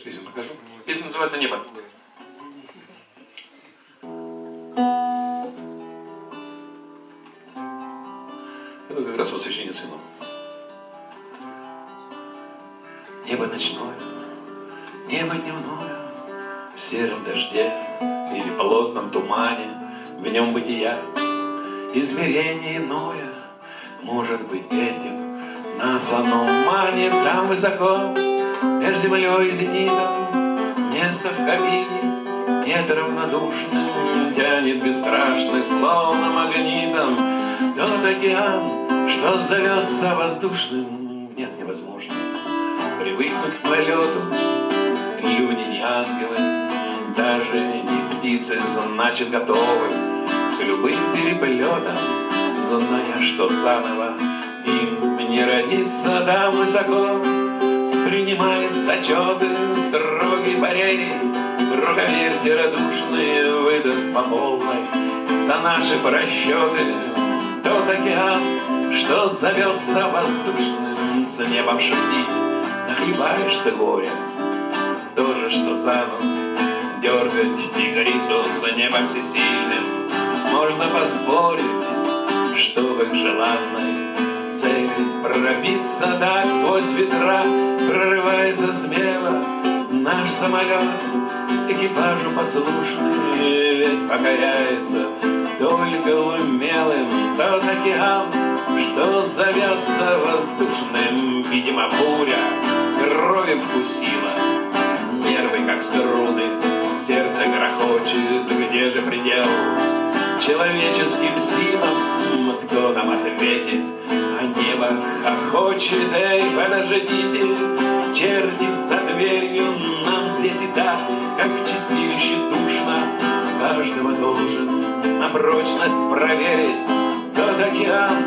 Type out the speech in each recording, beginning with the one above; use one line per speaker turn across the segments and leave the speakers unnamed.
Песню покажу. Песня называется «Небо». Это как раз посвящение сыну. Небо ночное, небо дневное, в сером дожде или плотном тумане, в нем бытия, измерение иное, может быть этим нас оно манит. Там высоко, между землей и зенитом, место в кабине нет равнодушным, тянет бесстрашных, словно магнитом. Тот океан, что зовется воздушным, нет, невозможно привыкнуть к полету. Люди не ангелы, даже не птицы, значит готовы к любым переплетам, зная, что заново им не родиться. Там высоко принимает зачеты строгий парей, круговерти радушные выдаст по полной за наши просчеты. Тот океан, что зовется воздушным, с небом шутить нахлебаешься горя. То же, что за нос дергать тигрицу с небом всесильным, можно поспорить, чтобы к желанной цели пробиться. Так сквозь ветра прорывается смело наш самолет, экипажу послушный, ведь покоряется только умелым. Тот океан, что зовется воздушным, видимо, буря крови вкусила, нервы как струны, сердце грохочет. Где же предел человеческим силам? Кто нам ответит? А небо хохочет. Эй, подождите, черти за дверью, нам здесь и так, как в чистилище, душно. Каждого должен на прочность проверить тот океан,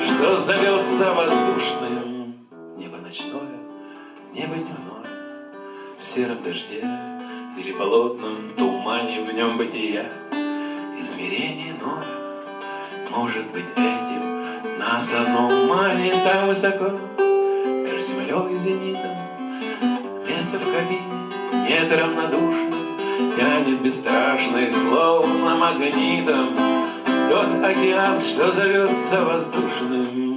что зовется воздушным. Небо ночное, небо дневное, в сером дожде или болотном тумане, в нем бытия, измерение иное, может быть этим нас оно манит. Там высоко, между землей и зенитом, место в кабине нет равнодушно, тянет бесстрашный, словно магнитом. Тот океан, что зовется воздушным.